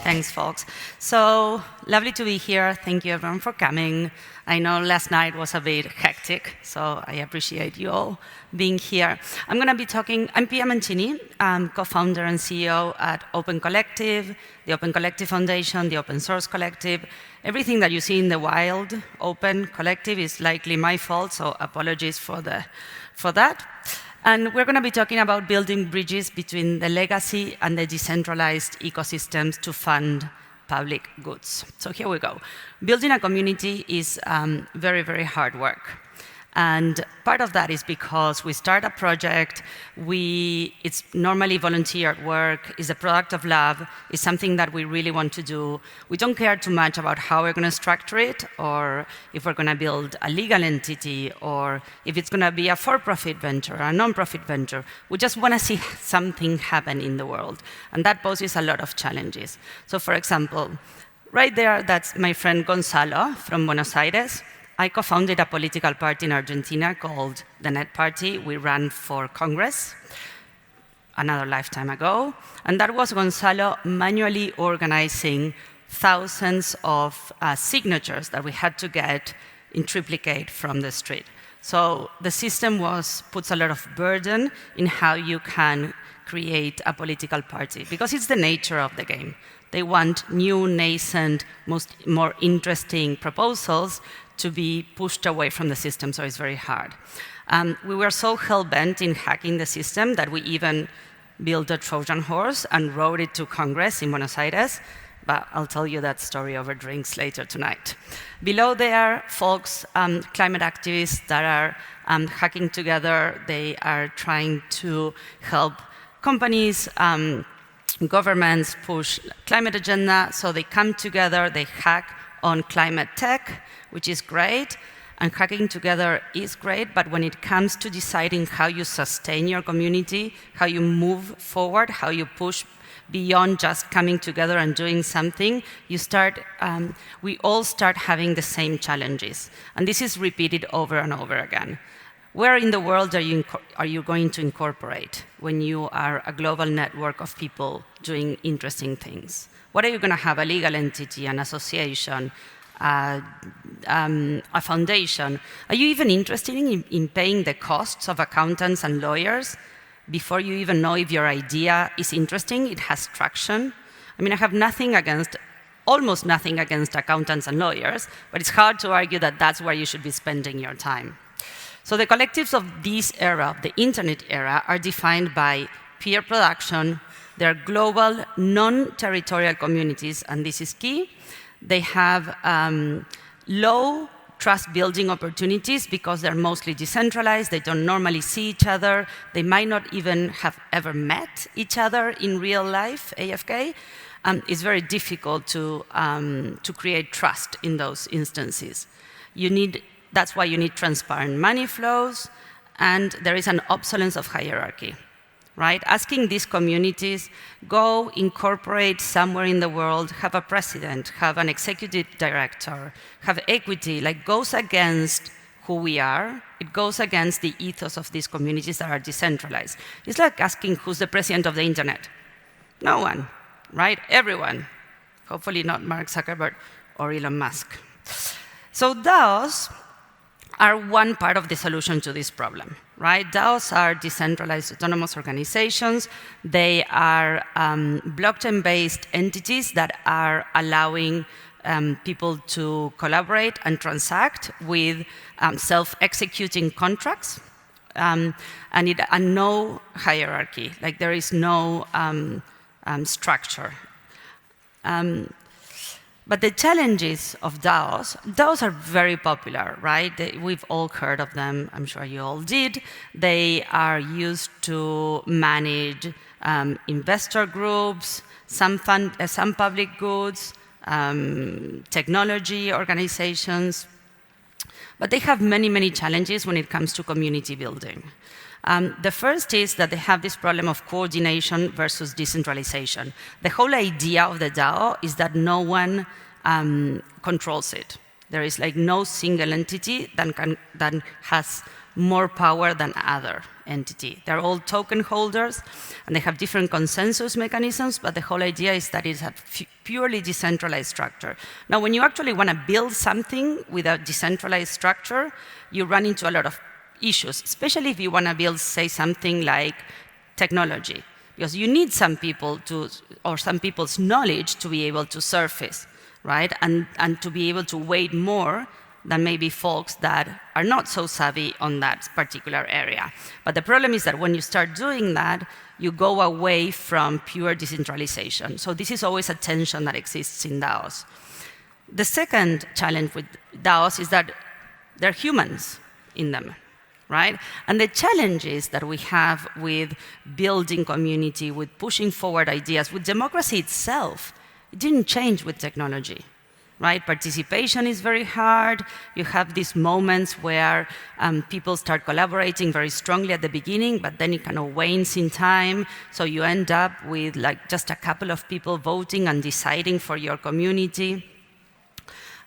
Thanks, folks. So lovely to be here. Thank you, everyone, for coming. I know last night was a bit hectic, so I appreciate you all being here. I'm going to be talking. I'm Mancini. I'm co-founder and CEO at Open Collective, the Open Collective Foundation, the Open Source Collective. Everything that you see in the wild, Open Collective, is likely my fault, so apologies for that. And we're going to be talking about building bridges between the legacy and the decentralized ecosystems to fund public goods. So here we go. Building a community is very, very hard work. And part of that is because we start a project, it's normally volunteer work, it's a product of love, it's something that we really want to do. We don't care too much about how we're going to structure it, or if we're going to build a legal entity, or if it's going to be a for-profit venture, or a non-profit venture. We just want to see something happen in the world. And that poses a lot of challenges. So for example, right there, that's my friend Gonzalo from Buenos Aires. I co-founded a political party in Argentina called the Net Party. We ran for Congress another lifetime ago. And that was Gonzalo manually organizing thousands of signatures that we had to get in triplicate from the street. So the system puts a lot of burden in how you can create a political party, because it's the nature of the game. They want new, nascent, more interesting proposals to be pushed away from the system, so it's very hard. We were so hell-bent in hacking the system that we even built a Trojan horse and rode it to Congress in Buenos Aires, but I'll tell you that story over drinks later tonight. Below there, folks, climate activists that are hacking together. They are trying to help companies, governments push climate agenda, so they come together, they hack on climate tech, which is great, and hacking together is great, but when it comes to deciding how you sustain your community, how you move forward, how you push beyond just coming together and doing something, we all start having the same challenges. And this is repeated over and over again. Where in the world are you going to incorporate when you are a global network of people doing interesting things? What are you going to have, a legal entity, an association, a foundation? Are you even interested in paying the costs of accountants and lawyers before you even know if your idea is interesting, it has traction? I mean, I have almost nothing against accountants and lawyers, but it's hard to argue that that's where you should be spending your time. So the collectives of this era, the internet era, are defined by peer production. They're global, non-territorial communities, and this is key. They have low trust-building opportunities because they're mostly decentralized. They don't normally see each other. They might not even have ever met each other in real life, AFK. It's very difficult to create trust in those instances. That's why you need transparent money flows, and there is an obsolescence of hierarchy. Right? Asking these communities, go incorporate somewhere in the world, have a president, have an executive director, have equity, goes against who we are. It goes against the ethos of these communities that are decentralized. It's like asking who's the president of the internet. No one, right? Everyone. Hopefully not Mark Zuckerberg or Elon Musk. So DAOs are one part of the solution to this problem, right? DAOs are decentralized autonomous organizations. They are blockchain-based entities that are allowing people to collaborate and transact with self-executing contracts, and no hierarchy. There is no structure. But the challenges of DAOs are very popular, right? We've all heard of them. I'm sure you all did. They are used to manage investor groups, some public goods, technology organizations. But they have many, many challenges when it comes to community building. The first is that they have this problem of coordination versus decentralization. The whole idea of the DAO is that no one controls it. There is no single entity that has more power than other entity. They're all token holders, and they have different consensus mechanisms, but the whole idea is that it's a purely decentralized structure. Now, when you actually want to build something with a decentralized structure, you run into a lot of issues, especially if you want to build, say, something like technology, because you need some people to, or some people's knowledge to be able to surface, right? And to be able to weigh more than maybe folks that are not so savvy on that particular area. But the problem is that when you start doing that, you go away from pure decentralization. So this is always a tension that exists in DAOs. The second challenge with DAOs is that they're humans in them, right? And the challenges that we have with building community, with pushing forward ideas, with democracy itself, it didn't change with technology, right? Participation is very hard. You have these moments where people start collaborating very strongly at the beginning, but then it kind of wanes in time. So you end up with like just a couple of people voting and deciding for your community.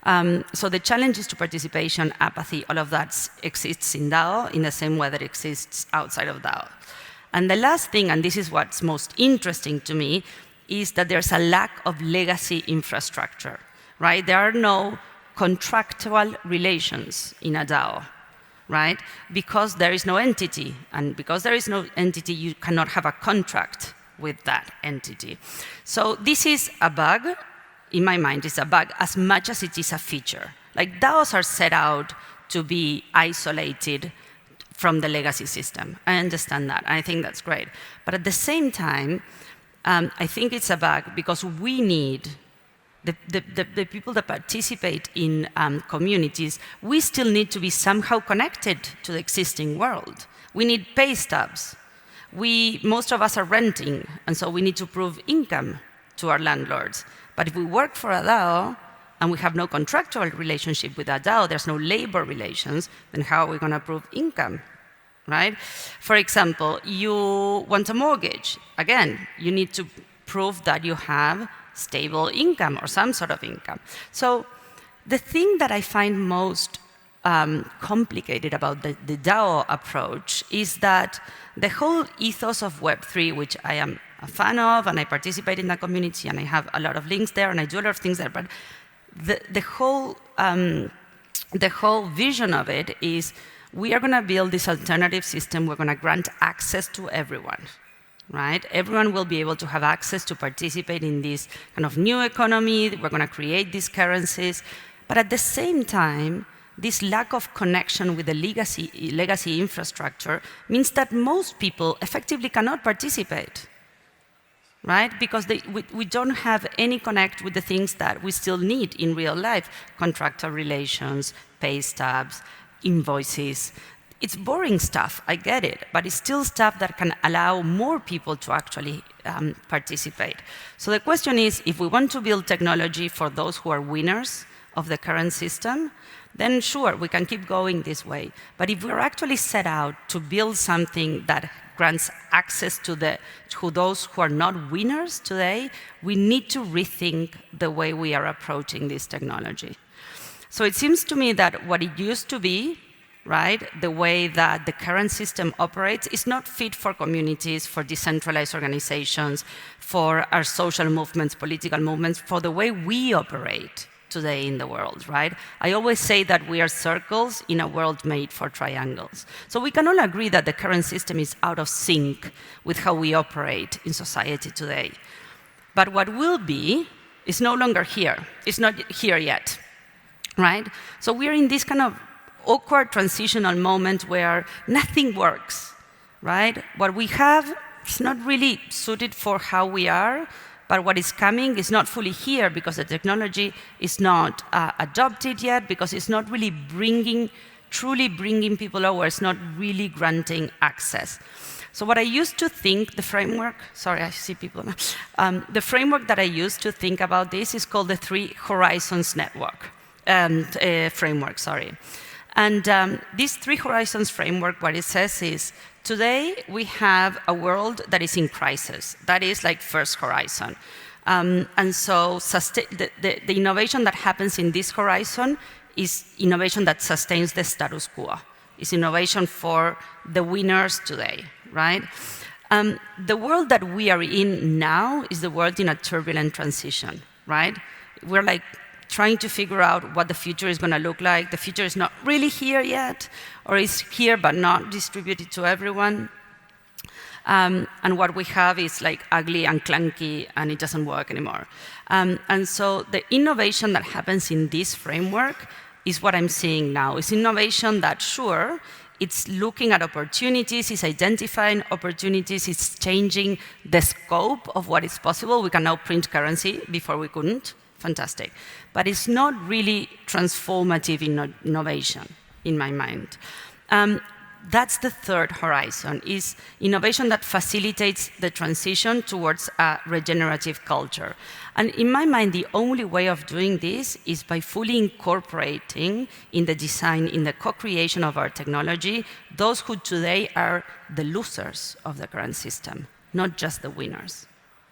So the challenges to participation, apathy, all of that exists in DAO in the same way that it exists outside of DAO. And the last thing, and this is what's most interesting to me, is that there's a lack of legacy infrastructure, right? There are no contractual relations in a DAO, right? Because there is no entity, and because there is no entity, you cannot have a contract with that entity. So this is a bug. In my mind, it's a bug as much as it is a feature. Like DAOs are set out to be isolated from the legacy system. I understand that, and I think that's great. But at the same time, I think it's a bug because we need the people that participate in communities, we still need to be somehow connected to the existing world. We need pay stubs. Most of us are renting, and so we need to prove income to our landlords. But if we work for a DAO and we have no contractual relationship with a DAO, there's no labor relations, then how are we going to prove income, right? For example, you want a mortgage. Again, you need to prove that you have stable income or some sort of income. So the thing that I find most complicated about the DAO approach is that the whole ethos of Web3, which I am a fan of, and I participate in that community, and I have a lot of links there, and I do a lot of things there, but the whole vision of it is we are going to build this alternative system. We're going to grant access to everyone, right? Everyone will be able to have access to participate in this kind of new economy. We're going to create these currencies. But at the same time, this lack of connection with the legacy infrastructure means that most people effectively cannot participate, right? Because we don't have any connect with the things that we still need in real life: contractor relations, pay stubs, invoices. It's boring stuff, I get it, but it's still stuff that can allow more people to actually participate. So the question is, if we want to build technology for those who are winners of the current system, then sure, we can keep going this way. But if we're actually set out to build something that grants access to those who are not winners today, we need to rethink the way we are approaching this technology. So it seems to me that what it used to be, right, the way that the current system operates is not fit for communities, for decentralized organizations, for our social movements, political movements, for the way we operate today in the world, right? I always say that we are circles in a world made for triangles. So we can all agree that the current system is out of sync with how we operate in society today. But what will be is no longer here. It's not here yet, right? So we're in this kind of awkward transitional moment where nothing works, right? What we have is not really suited for how we are, but what is coming is not fully here because the technology is not adopted yet, because it's not really truly bringing people over. It's not really granting access. So what I used to think, the framework, sorry, I see people now. The framework that I used to think about this is called the Three Horizons Network, framework, sorry. And this Three Horizons framework, what it says is, today we have a world that is in crisis. That is like first horizon. And so the innovation that happens in this horizon is innovation that sustains the status quo. It's innovation for the winners today, right? The world that we are in now is the world in a turbulent transition, right? We're like trying to figure out what the future is going to look like. The future is not really here yet, or is here but not distributed to everyone. And what we have is like ugly and clunky, and it doesn't work anymore. And so the innovation that happens in this framework is what I'm seeing now. It's innovation that, sure, it's looking at opportunities, it's identifying opportunities, it's changing the scope of what is possible. We can now print currency, before we couldn't. Fantastic. But it's not really transformative innovation, in my mind. That's the third horizon, is innovation that facilitates the transition towards a regenerative culture. And in my mind, the only way of doing this is by fully incorporating in the design, in the co-creation of our technology, those who today are the losers of the current system, not just the winners,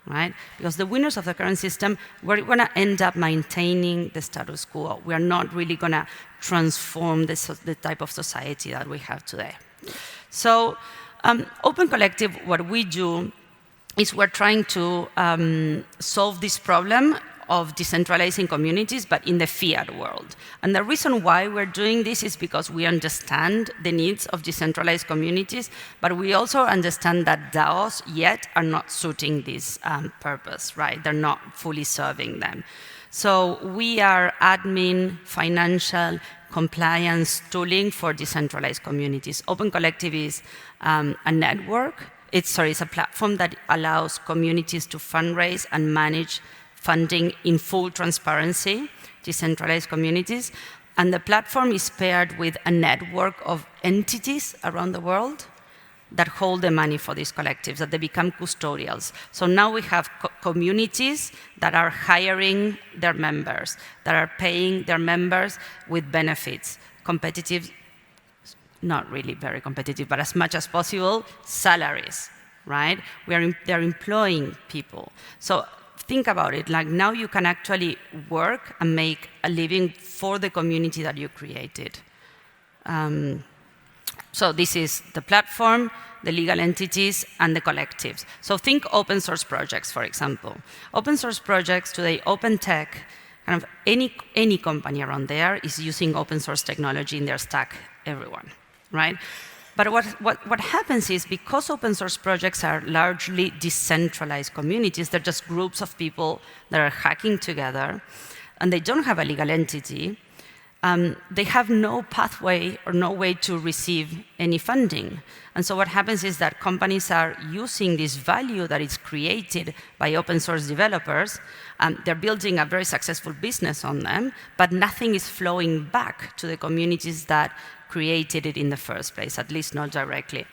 right? Because the winners of the current system, we're going to end up maintaining the status quo. We are not really going to transform the type of society that we have today. So Open Collective, what we do is we're trying to solve this problem of decentralizing communities, but in the fiat world. And the reason why we're doing this is because we understand the needs of decentralized communities, but we also understand that DAOs yet are not suiting this purpose, right? They're not fully serving them. So we are admin, financial, compliance tooling for decentralized communities. Open Collective is a network. It's a platform that allows communities to fundraise and manage funding in full transparency, decentralized communities. And the platform is paired with a network of entities around the world that hold the money for these collectives, that they become custodials. So now we have communities that are hiring their members, that are paying their members with benefits, competitive, not really very competitive, but as much as possible, salaries, right? They're employing people. So think about it, like now you can actually work and make a living for the community that you created. So this is the platform, the legal entities, and the collectives. So think open source projects, for example. Open source projects today, open tech, kind of any company around there is using open source technology in their stack, everyone, right? But what happens is, because open source projects are largely decentralized communities, they're just groups of people that are hacking together, and they don't have a legal entity, they have no pathway or no way to receive any funding. And so what happens is that companies are using this value that is created by open source developers. They're building a very successful business on them, but nothing is flowing back to the communities that created it in the first place, at least not directly.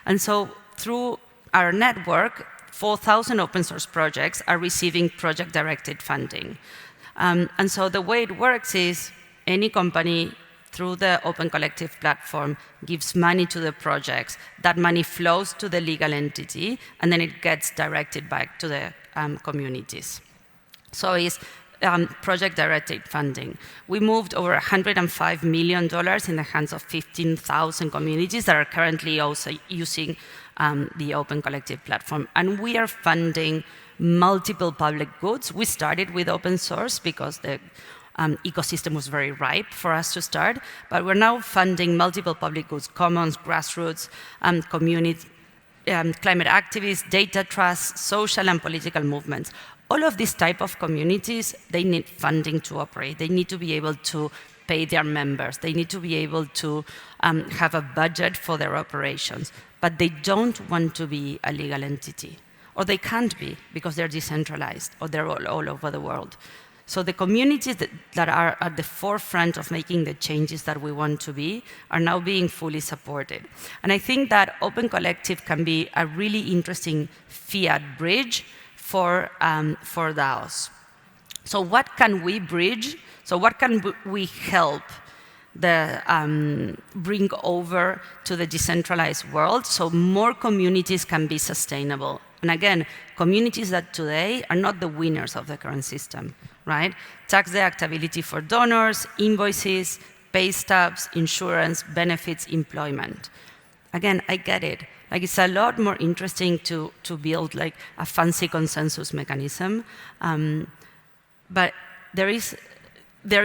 And so through our network, 4,000 open source projects are receiving project-directed funding. And so the way it works is, any company, through the Open Collective platform, gives money to the projects. That money flows to the legal entity, and then it gets directed back to the communities. So it's project-directed funding. We moved over $105 million in the hands of 15,000 communities that are currently also using the Open Collective platform. And we are funding multiple public goods. We started with open source because the ecosystem was very ripe for us to start, but we're now funding multiple public goods, commons, grassroots, community, climate activists, data trusts, social and political movements. All of these type of communities, they need funding to operate. They need to be able to pay their members. They need to be able to have a budget for their operations, but they don't want to be a legal entity, or they can't be because they're decentralized, or they're all over the world. So the communities that are at the forefront of making the changes that we want to be are now being fully supported. And I think that Open Collective can be a really interesting fiat bridge for DAOs. So what can we bridge? So what can we help bring over to the decentralized world so more communities can be sustainable? And again, communities that today are not the winners of the current system, right? Tax deductibility for donors, invoices, pay stubs, insurance, benefits, employment. Again, I get it. Like, it's a lot more interesting to build like a fancy consensus mechanism, but there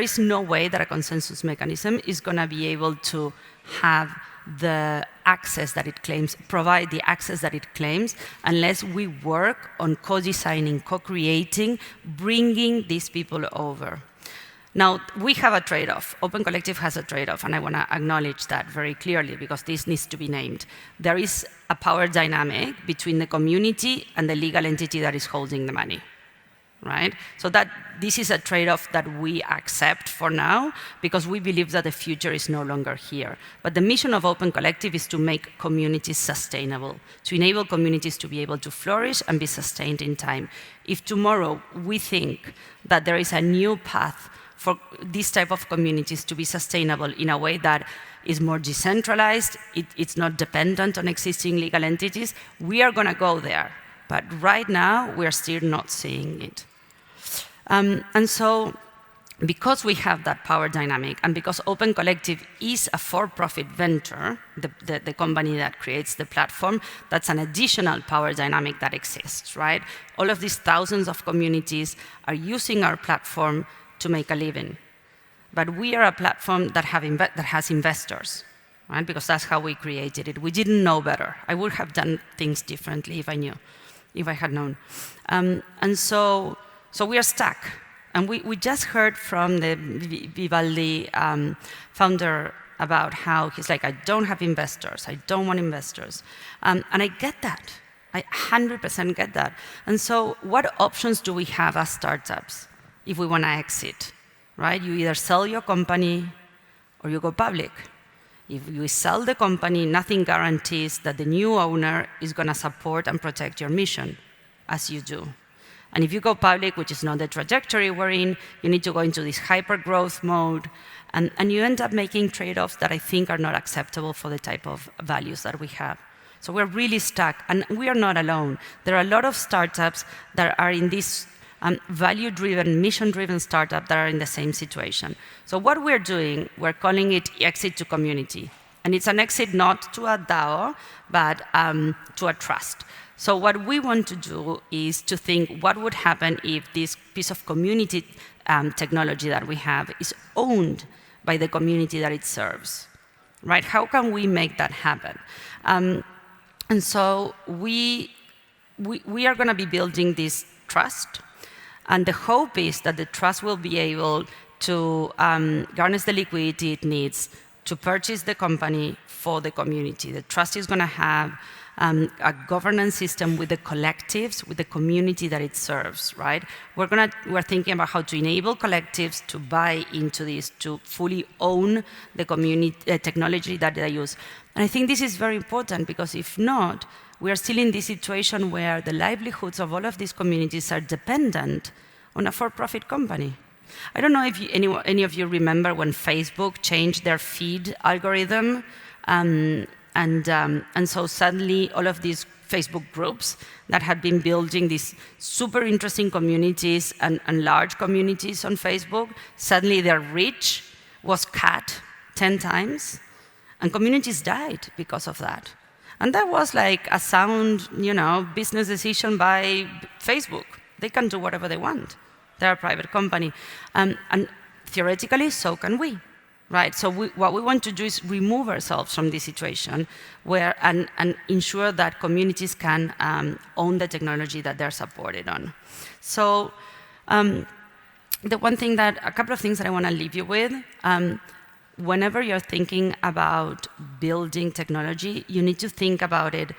is no way that a consensus mechanism is going to be able to have the access that it claims, provide the access that it claims, unless we work on co-designing, co-creating, bringing these people over. Now, we have a trade-off. Open Collective has a trade-off, and I want to acknowledge that very clearly because this needs to be named. There is a power dynamic between the community and the legal entity that is holding the money, right? So this is a trade-off that we accept for now because we believe that the future is no longer here. But the mission of Open Collective is to make communities sustainable, to enable communities to be able to flourish and be sustained in time. If tomorrow we think that there is a new path for these type of communities to be sustainable in a way that is more decentralized, it's not dependent on existing legal entities, we are going to go there. But right now, we're still not seeing it. And so, because we have that power dynamic, and because Open Collective is a for-profit venture, the company that creates the platform, that's an additional power dynamic that exists, right? All of these thousands of communities are using our platform to make a living. But we are a platform that has investors, right? Because that's how we created it. We didn't know better. I would have done things differently if I knew, if I had known. And so we are stuck. And we just heard from the Vivaldi founder about how he's like, I don't have investors. I don't want investors. And I get that. I 100% get that. And so what options do we have as startups if we want to exit, right? You either sell your company or you go public. If you sell the company, nothing guarantees that the new owner is going to support and protect your mission, as you do. And if you go public, which is not the trajectory we're in, you need to go into this hyper-growth mode, and you end up making trade-offs that I think are not acceptable for the type of values that we have. So we're really stuck, and we are not alone. There are a lot of startups that are in this value-driven, mission-driven startup that are in the same situation. So what we're doing, we're calling it exit to community. And it's an exit not to a DAO, but to a trust. So what we want to do is to think what would happen if this piece of community technology that we have is owned by the community that it serves, right? How can we make that happen? And so we are going to be building this trust. And the hope is that the trust will be able to garner the liquidity it needs to purchase the company for the community. The trust is going to have a governance system with the collectives, with the community that it serves, right? We're thinking about how to enable collectives to buy into this, to fully own the community technology that they use. And I think this is very important because if not, we are still in this situation where the livelihoods of all of these communities are dependent on a for-profit company. I don't know if any of you remember when Facebook changed their feed algorithm, and so suddenly all of these Facebook groups that had been building these super interesting communities and large communities on Facebook, suddenly their reach was cut 10 times, and communities died because of that. And that was like a sound, business decision by Facebook. They can do whatever they want. They're a private company. And theoretically, so can we, right? So what we want to do is remove ourselves from this situation and ensure that communities can own the technology that they're supported on. So a couple of things that I want to leave you with. Whenever you're thinking about building technology, you need to think about it,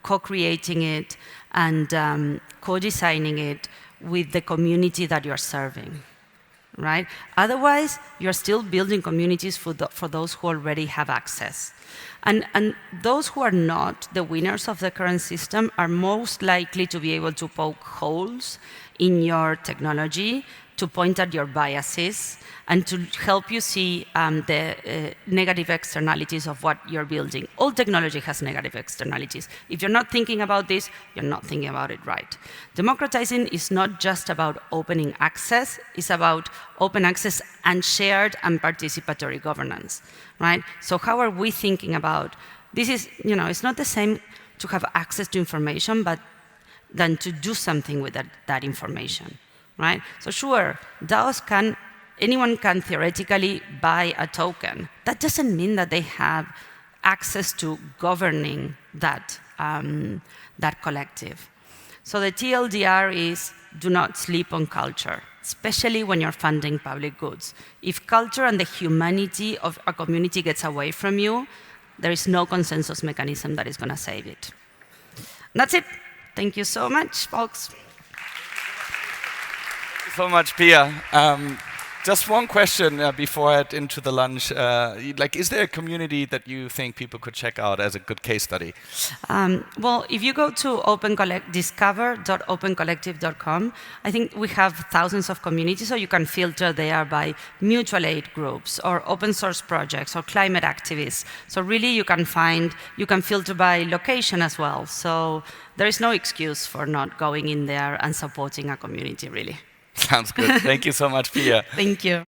co-creating it, and co-designing it with the community that you're serving, right? Otherwise, you're still building communities for those who already have access. And those who are not the winners of the current system are most likely to be able to poke holes in your technology to point at your biases and to help you see the negative externalities of what you're building. All technology has negative externalities. If you're not thinking about this, you're not thinking about it right. Democratizing is not just about opening access, it's about open access and shared and participatory governance, right? So how are we thinking about, this is, it's not the same to have access to information, but than to do something with that information, right? So sure, DAOs anyone can theoretically buy a token. That doesn't mean that they have access to governing that collective. So the TLDR is, do not sleep on culture, especially when you're funding public goods. If culture and the humanity of a community gets away from you, there is no consensus mechanism that is going to save it. And that's it. Thank you so much, folks. Thank you so much, Pia. Just one question before I head into the lunch. Is there a community that you think people could check out as a good case study? Well, if you go to discover.opencollective.com, I think we have thousands of communities, so you can filter there by mutual aid groups or open source projects or climate activists. So really you can filter by location as well. So there is no excuse for not going in there and supporting a community, really. Sounds good. Thank you so much, Pia. Thank you.